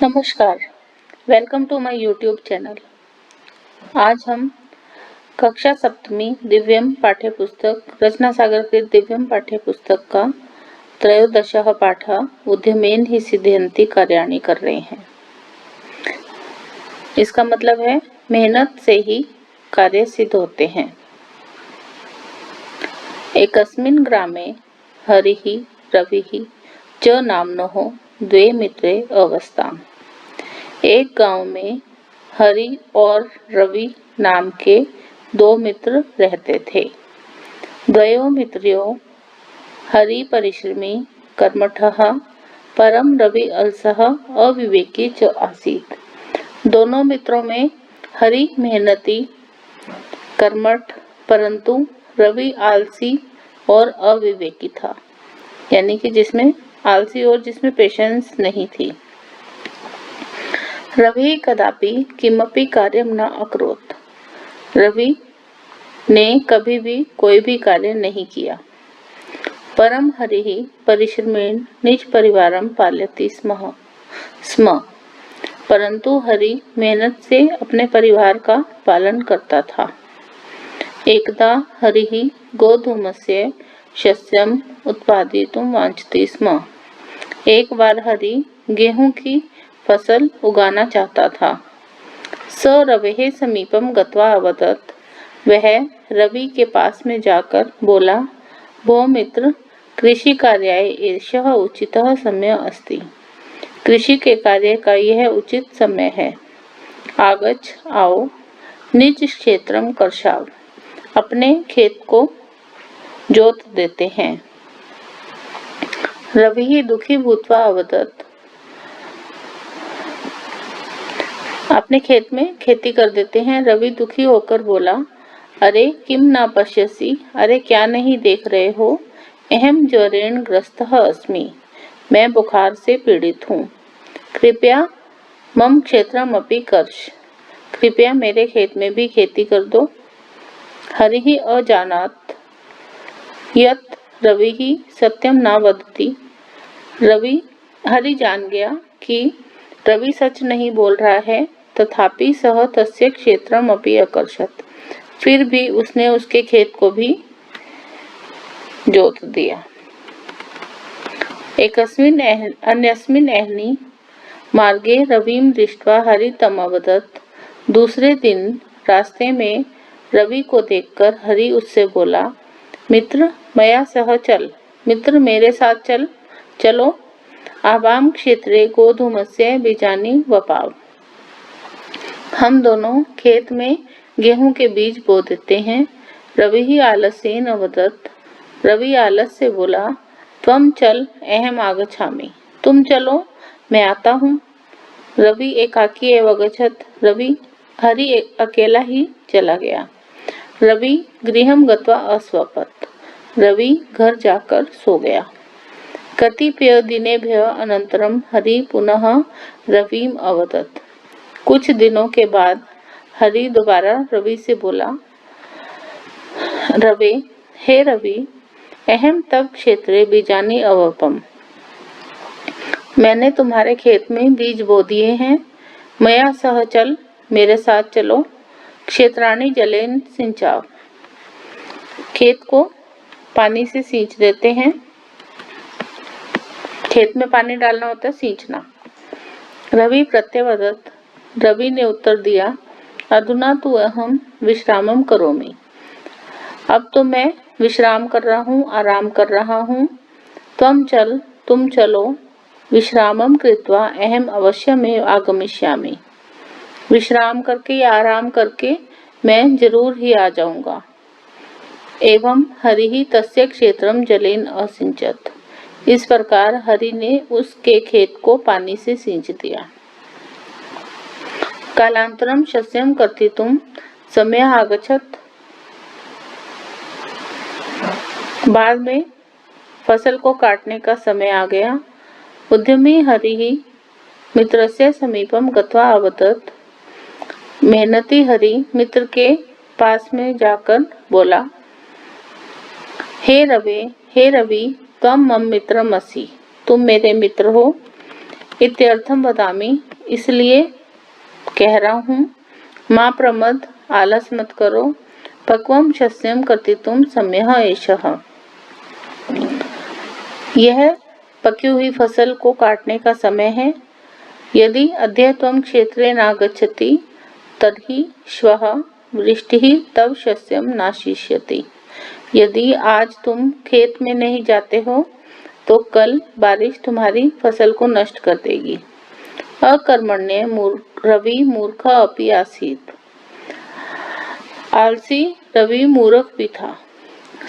नमस्कार, welcome to my YouTube channel. आज हम कक्षा सप्तमी दिव्यम पाठ्यपुस्तक रचना सागर के दिव्यम पाठ्यपुस्तक का त्रयोदशः पाठः उद्यमेन हि सिद्ध्यन्ति कार्याणि कर रहे हैं। इसका मतलब है मेहनत से ही कार्य सिद्ध होते हैं। एकस्मिन् ग्रामे हरिः रविः च नाम्नः द्वे मित्रे अवस्थाम्। एक गांव में हरि और रवि नाम के दो मित्र रहते थे। द्वयो मित्र्यो हरि परिश्रमी कर्मठः परम रवि अलसः अविवेकी च आसीत्। दोनों मित्रों में हरि मेहनती कर्मठ परंतु रवि आलसी और अविवेकी था, यानी कि जिसमें आलसी और जिसमें पेशेंस नहीं थी। रवि कदापि किमपि कार्यं न अकरोत्। रवि ने कभी भी कोई भी कार्य नहीं किया। परम हरिः परिश्रमेण निज परिवारं पालयति स्म। परंतु हरि मेहनत से अपने परिवार का पालन करता था। एकदा हरिः गोधूमस्य शस्यम् उत्पादयितुं वाञ्छति स्म। एक बार हरि गेहूं की फसल उगाना चाहता था। स रवेः समीपम गत्वा अवदत्। वह रवि के पास में जाकर बोला, भो मित्र, कृषि कार्याय एषः उचितः समय अस्ति। कृषि के कार्य का यह उचित समय है। आगच्छ, आओ, निज क्षेत्रम कर्षाव। अपने खेत को जोत देते हैं। रविः दुखी भूत्वा अवदत्। अपने खेत में खेती कर देते हैं। रवि दुखी होकर बोला, अरे किम न पश्यसि, अरे क्या नहीं देख रहे हो, अहम ज्वरेण ग्रस्तः अस्मि, मैं बुखार से पीड़ित हूँ। कृपया मम क्षेत्रम अपि कर्ष, कृपया मेरे खेत में भी खेती कर दो। हरिः अजानात् यत् रविः सत्यम न वदति। हरि जान गया कि रवि सच नहीं बोल रहा है, तथापि सह तस्य क्षेत्रम अपि अकर्षत्। फिर भी उसने उसके खेत को भी जोत दिया। अन्यस्मिन् एह्नि मार्गे रविं दृष्ट्वा हरि तमवदत्। दूसरे दिन रास्ते में रवि को देखकर हरि उससे बोला, मित्र मया सह चल, मित्र मेरे साथ चलो। आवाम क्षेत्रे गोधूमस्य बीजानि वपाव। हम दोनों खेत में गेहूं के बीज बो देते हैं। रविः आलस्येन अवदत्। रवि आलस से बोला, त्वं चल अहम आगच्छामि, तुम चलो मैं आता हूँ। रवि एकाकी एव अगच्छत्। हरि अकेला ही चला गया। रवि गृहं गत्वा अस्वपत्। रवि घर जाकर सो गया। कतिपय दिनेभ्यः अनन्तरं हरि पुनः रविम् अवदत्। कुछ दिनों के बाद हरि दोबारा रवि से बोला, हे रवि, अहम तव क्षेत्रे बीजानि अवपम्। मैंने तुम्हारे खेत में बीज बो दिए हैं। मया सह चल, मेरे साथ चलो। क्षेत्राणि जलेन सिंचाव। खेत को पानी से सींच देते हैं। खेत में पानी डालना होता है सींचना। रवि प्रत्यवदत्। रवि ने उत्तर दिया, अधुना तु अहम विश्रामम करोमि। अब तो मैं विश्राम कर रहा हूँ, आराम कर रहा हूँ। तुम चलो। विश्रामम कृत्वा अहम अवश्यमेव आगमिष्यामि। विश्राम करके या आराम करके मैं जरूर ही आ जाऊंगा। एवं हरिः तस्य क्षेत्रम जलेन असिंचत्। इस प्रकार हरि ने उसके खेत को पानी से सींच दिया। कालांतरम शस्यम कर्तितुं समयः आगच्छत्। बाद में फसल को काटने का समय आ गया। उद्यमी हरिः मित्रस्य समीपम गत्वा अवदत्। मेहनती हरि मित्र के पास में जाकर बोला, हे रवि, त्वं मम मित्रम् असि, तुम मेरे मित्र हो। इत्यर्थम वदामि, इसलिए कह रहा हूँ। माँ प्रमद, आलस मत करो। पक्वम शस्यम कर्तितुम सम्यः एषः, यह पकी हुई फसल को काटने का समय है। यदि अद्य त्वं क्षेत्रे नागच्छति तर्हि श्वः वृष्टिः तव शस्यं नाशिष्यति। यदि आज तुम खेत में नहीं जाते हो तो कल बारिश तुम्हारी फसल को नष्ट कर देगी। अकर्मण्य रवि मूर्ख अपि आसीत्, आलसी रवि मूर्ख भी था।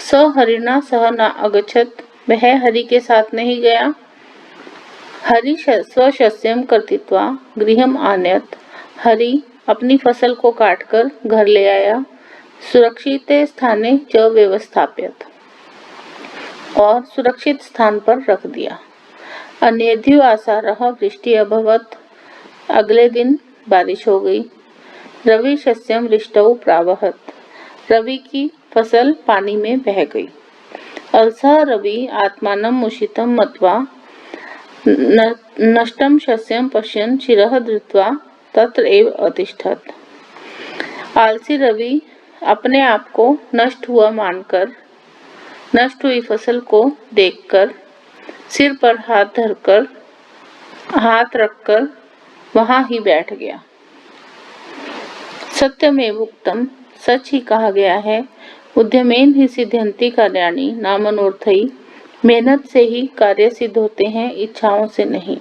स हरिणा सह न अगच्छत्, वह हरि के साथ नहीं गया। हरि स्वशस्यं कर्तित्वा गृहम् आनयत्, हरि अपनी फसल को काटकर घर ले आया। सुरक्षिते स्थाने च व्यवस्थाप्यत, और सुरक्षित स्थान पर रख दिया। अन्येद्यु आसारः वृष्टि अभवत्, अगले दिन बारिश हो गई। रवि शस्यम वृष्टौ प्रावहत, रवि की फसल पानी में बह गई। अलसः रवि आत्मानं मुषितं मत्वा नष्टं शस्यं पश्यन् शिरः धृत्वा तत्र एव अतिष्ठत्। आलसी रवि अपने आप को नष्ट हुआ मानकर, नष्ट हुई फसल को देखकर, सिर पर हाथ रखकर वहां ही बैठ गया। सत्यमेव उक्तम, सच ही कहा गया है। उद्यमेन ही सिद्ध्यन्ति कार्याणि न मनोर्थैः, मेहनत से ही कार्य सिद्ध होते हैं, इच्छाओं से नहीं।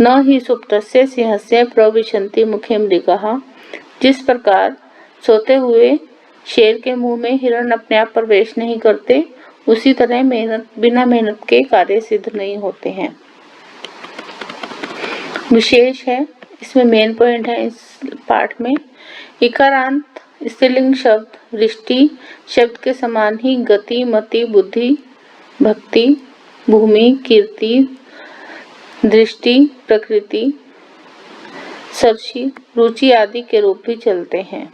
न ही सुप्तस्य सिंहस्य प्रविशन्ति मुखे मृगाः, जिस प्रकार सोते हुए शेर के मुंह में हिरण अपने आप प्रवेश नहीं करते, उसी तरह बिना मेहनत के कार्य सिद्ध नहीं होते हैं। विशेष है, इसमें मेन पॉइंट है इस पाठ में, इकारांत स्त्रीलिंग शब्द वृष्टि शब्द के समान ही गति, मति, बुद्धि, भक्ति, भूमि, कीर्ति, दृष्टि, प्रकृति, सरसी, रुचि आदि के रूप भी चलते हैं।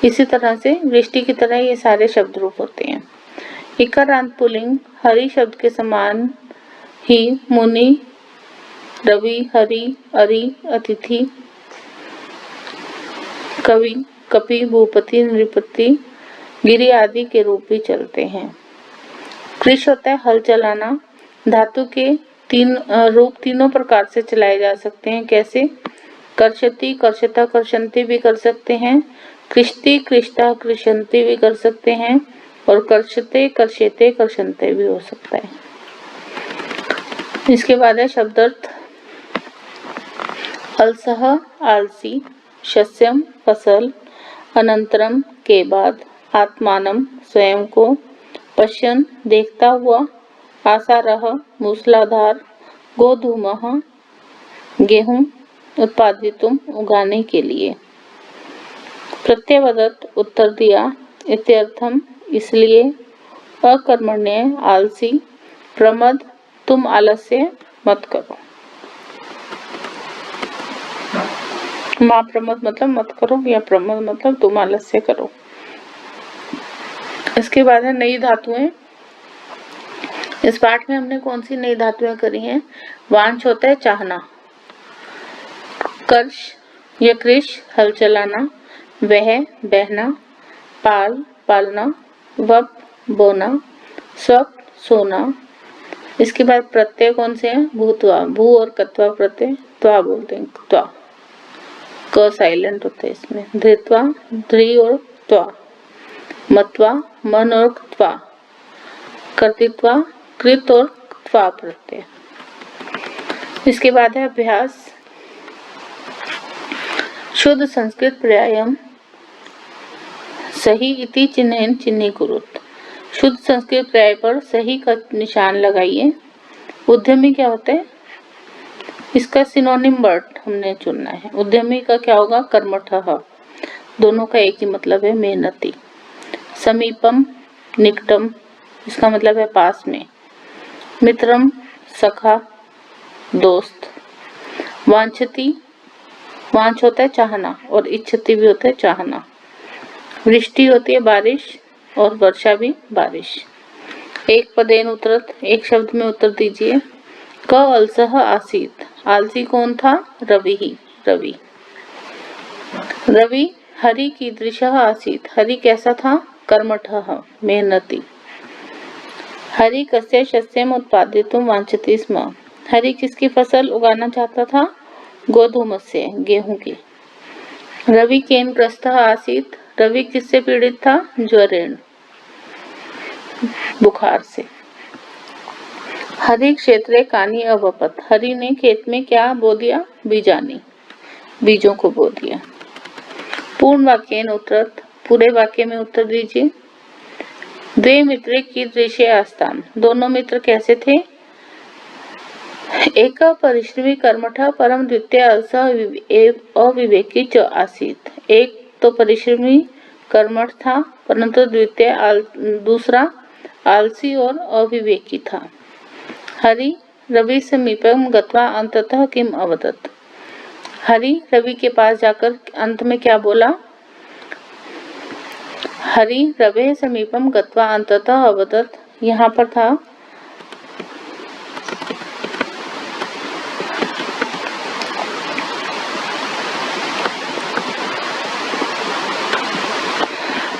इसी तरह से वृष्टि की तरह ये सारे शब्द रूप होते हैं। इकारांत पुल्लिंग हरि शब्द के समान ही मुनि, रवि, हरि, अरि, अतिथि, कवि, कपि, भूपति, नृपति, गिरि आदि के रूप भी चलते हैं। कृष होता है हल चलाना। धातु के रूप तीनों प्रकार से चलाए जा सकते हैं। कैसे? कर्षति, कर्षता, कर्षन्ति भी कर सकते हैं। कृष्टि, कृष्टा, कृषन्ति भी कर सकते हैं। और कर्षते, कर्षेते, कर्षन्ते भी हो सकता है। इसके बाद है शब्दार्थ। अलसः आलसी, शस्यम फसल, अनंतरम के बाद, आत्मानम स्वयं को, पश्यन देखता हुआ, आसारः मूसलाधार, गोधूमः गेहूं, उत्पादितुम उगाने के लिए। प्रत्यवदत उत्तर दिया, इत्यर्थम इसलिए, अकर्मण्य आलसी, प्रमद तुम आलस्य मत करो। माँ प्रमद मतलब मत करो, या प्रमद मतलब तुम आलस्य करो। इसके बाद है नई धातुएं। इस पाठ में हमने कौन सी नई धातुएं करी हैं? वांछ होता है चाहना, कर्ष या कृष हल चलाना, वह बहना, पाल पालना, वप बोना, स्वप सोना। इसके बाद प्रत्यय कौन से हैं? भूत्वा, भू और कत्वा प्रत्यय त्वा बोलते हैं, त्वा, क साइलेंट होता है इसमें। धृत्वा, ध्री और त्वा, मत्वा, मन और त्वा, कर्तृत्वा, कृत और त्वा प्रत्यय। इसके बाद है अभ्यास। शुद्ध संस्कृत पर्यायम सही इति चिन्हेन चिन्हीकुरुत। शुद्ध संस्कृत पर्याय पर सही का निशान लगाइए। उद्यमी क्या होता है? इसका सिनोनिम वर्ड हमने चुनना है। उद्यमी का क्या होगा? कर्मठः। दोनों का एक ही मतलब है, मेहनती। समीपम निकटम, इसका मतलब है पास में। मित्रम सखा, दोस्त। वांछति, वांछ होता है चाहना, और इच्छति भी होता है चाहना। वृष्टि होती है बारिश, और वर्षा भी बारिश। एक पदेन उत्तरत, एक शब्द में उत्तर दीजिए। क अलसः आसीत्, आलसी कौन था? रवि ही, रवि। रवि हरि कीदृशः आसीत्, हरि कैसा था? कर्मठः, मेहनती। हरि कस्य शस्यम् उत्पादितुं वाञ्छति स्म, हरि किसकी फसल उगाना चाहता था? गोधूमस्य, गेहूं की। रवि केन ग्रस्तः आसीत्, रवि किससे पीड़ित था? ज्वरेण, बुखार से। हरि क्षेत्रे कानि अवपत्, हरि ने खेत में क्या बो दिया? बीजानी, बीजों को बो दिया। पूर्ण वाक्येन उत्तरत्, पूरे वाक्य में उत्तर दीजिए। द्वे मित्रे कीदृशे आस्ताम्, दोनों मित्र कैसे थे? एक परिश्रमी कर्मठः परम द्वितीय अलसः अविवेकी च आसीत्, एक तो परिश्रमी कर्मठ था परंतु दूसरा आलसी और अविवेकी था। हरि रवि समीपम गत्वा अंततः किम अवदत्, हरि रवि के पास जाकर अंत में क्या बोला? हरि रवे समीपम गत्वा अंततः अवदत्, यहाँ पर था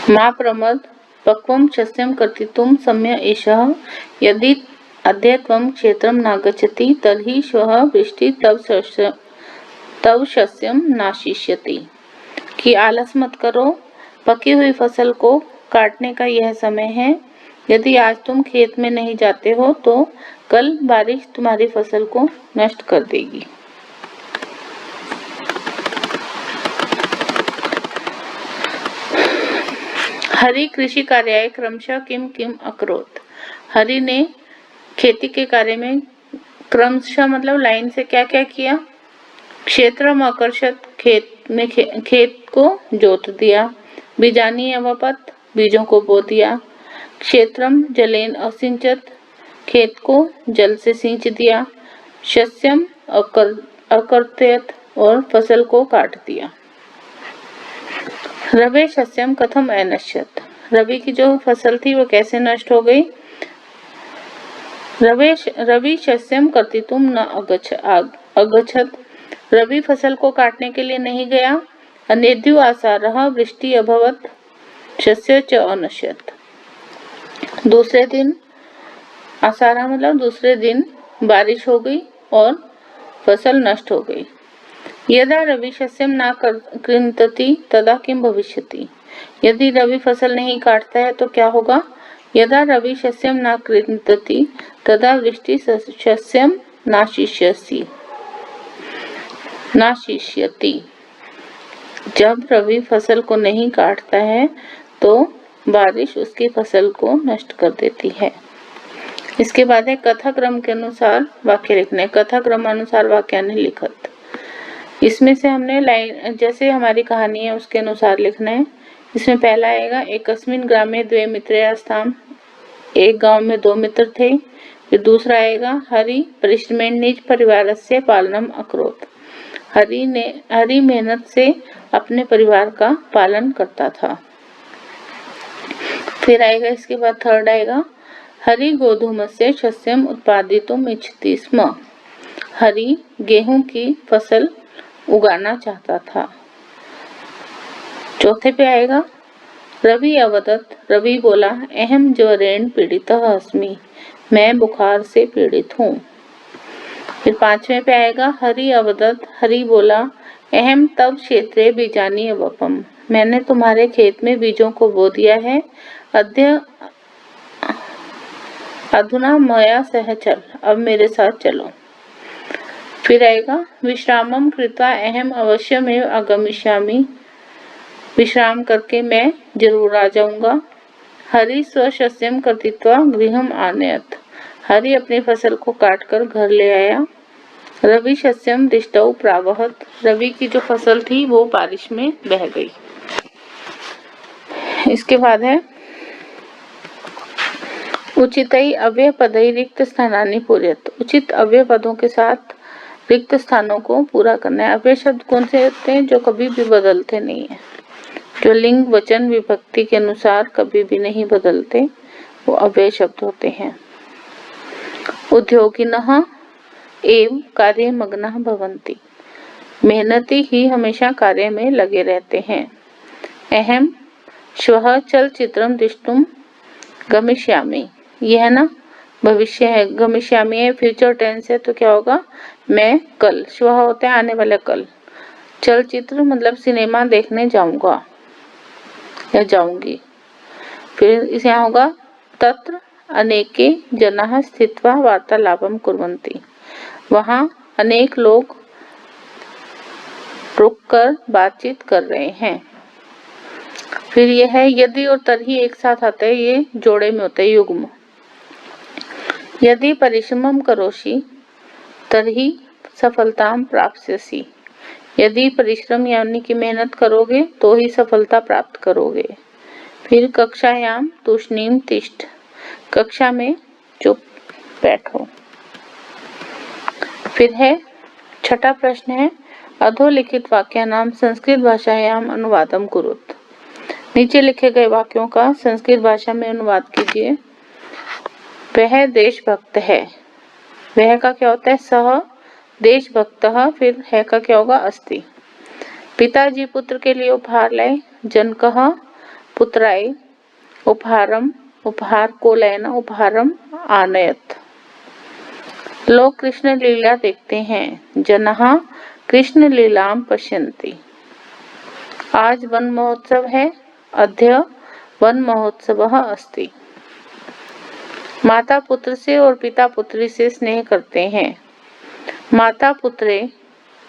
मा प्रमद पक्वं शस्यं कर्तितुं सम्य एषः, यदि अद्य त्वं क्षेत्रं नागच्छति तर्हि श्वः वृष्टि तव शस्यं नाशिष्यति। कि आलस मत करो, पकी हुई फसल को काटने का यह समय है। यदि आज तुम खेत में नहीं जाते हो तो कल बारिश तुम्हारी फसल को नष्ट कर देगी। हरि कृषि कार्याय क्रमशः किम किम अकरोत्, हरि ने खेती के कार्य में क्रमशः मतलब लाइन से क्या क्या किया? क्षेत्रम आकर्षत, खेत को जोत दिया। बीजानी अवपत्, बीजों को बो दिया। क्षेत्रम जलेन असिंचत, खेत को जल से सींच दिया। शस्यम अकर्तयत, और फसल को काट दिया। रवे शस्यम कथम अनश्यत, रवि की जो फसल थी वो कैसे नष्ट हो गई? रवि शस्यम कर्तितुं न अगच्छत, रवि फसल को काटने के लिए नहीं गया। अनेद्यु आसारः वृष्टि अभवत्, शस्य च अनश्यत, दूसरे दिन आसारा मतलब दूसरे दिन बारिश हो गई और फसल नष्ट हो गई। यदा रवि शस्यम न कृन्तति तदा किम भविष्यति, यदि रवि फसल नहीं काटता है तो क्या होगा? यदा रवि शस्यम न कृन्तति तदा वृष्टि शस्यम नाशिष्यति, जब रवि फसल को नहीं काटता है तो बारिश उसकी फसल को नष्ट कर देती है। इसके बाद है कथा क्रम के अनुसार वाक्य लिखने। कथा क्रम अनुसार वाक्यानि लिखत, इसमें से हमने लाइन जैसे हमारी कहानी है उसके अनुसार लिखना है। इसमें पहला आएगा एकस्मिन् ग्रामे द्वे मित्रे आस्ताम्, एक गांव में दो मित्र थे। फिर दूसरा आएगा हरि परिश्रमेण निज परिवारस्य पालनम अकरोत्, हरि मेहनत से अपने परिवार का पालन करता था। फिर आएगा इसके बाद थर्ड आएगा हरि गोधूमस्य शस्यम उत्पादितुम् इच्छति स्म, हरि गेहूं की फसल उगाना चाहता था। चौथे पे आएगा रवि अवदत्, रवि बोला अहम ज्वरेण पीड़ितः अस्मि, मैं बुखार से पीड़ित हूँ। फिर पांचवें पे आएगा हरि अवदत्, हरि बोला अहम तव क्षेत्रे बीजानी अवपम, मैंने तुम्हारे खेत में बीजों को बो दिया है। अधुना मया सह चल, अब मेरे साथ चलो। फिर आएगा विश्रामम कृत्वा अहम अवश्यमेव आगमिष्यामि, विश्राम करके मैं जरूर आ जाऊंगा। हरि स्वशस्यम कर्तित्वा गृहम आनयत, हरि अपनी फसल को काटकर घर ले आया। रवि शस्यम दृष्टौ प्रावहत, रवि की जो फसल थी वो बारिश में बह गई। इसके बाद है उचितई अव्यय पदई रिक्त स्थानानि पूरयत, उचित अव्यय पदों के साथ रिक्त स्थानों को पूरा करना है। अव्यय शब्द कौन से होते हैं? जो कभी भी बदलते नहीं है, जो लिंग वचन विभक्ति के अनुसार कभी भी नहीं बदलते, वो अव्यय शब्द होते हैं। उद्योगिनः एवं कार्यमग्नः भवन्ति। मेहनती ही हमेशा कार्य में लगे रहते हैं। अहम श्वः चलचित्रं द्रष्टुं गमिष्यामि, यह ना भविष्य है, गमिष्यामि है फ्यूचर टेंस है, तो क्या होगा मैं कल, श्वः होता है आने वाला कल, चलचित्र मतलब सिनेमा देखने जाऊंगा या जाऊंगी। फिर इसे यहाँ होगा तत्र अनेके जनाः स्थित्वा वार्तालापं कुर्वन्ति, वहाँ अनेक लोग रुककर बातचीत कर रहे हैं। फिर यह है यदि और तर्हि एक साथ आता है, ये जोड़े में होता है युग्म। यदि परिश्रमं करोषि तर्हि सफलतां प्राप्स्यसि, यदि परिश्रम यानी कि मेहनत करोगे तो ही सफलता प्राप्त करोगे। फिर कक्षायाम तूष्णीम तिष्ठ, कक्षा में चुप बैठो। फिर है छठा प्रश्न है अधोलिखित वाक्यानां संस्कृत भाषायाम अनुवादम कुरुत, नीचे लिखे गए वाक्यों का संस्कृत भाषा में अनुवाद कीजिए। वह देशभक्त है, वह का क्या होता है सह देशभक्तः, फिर है का क्या होगा अस्ति। पिताजी पुत्र के लिए उपहार लाए, जनकः पुत्राय उपहारम, उपहार को लेना उपहारम आनयत। लोग कृष्ण लीला देखते हैं, जनः कृष्ण लीलाम पश्यन्ति। आज वन महोत्सव है, अद्य वन महोत्सवः अस्ति। माता पुत्र से और पिता पुत्री से स्नेह करते हैं, माता पुत्रे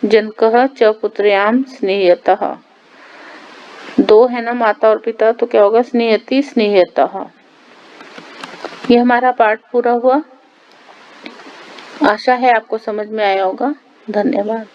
जनकः च पुत्र्याम स्नेहयतः। दो है ना माता और पिता, तो क्या होगा स्नेहति स्नेहयतः। ये हमारा पाठ पूरा हुआ। आशा है आपको समझ में आया होगा। धन्यवाद।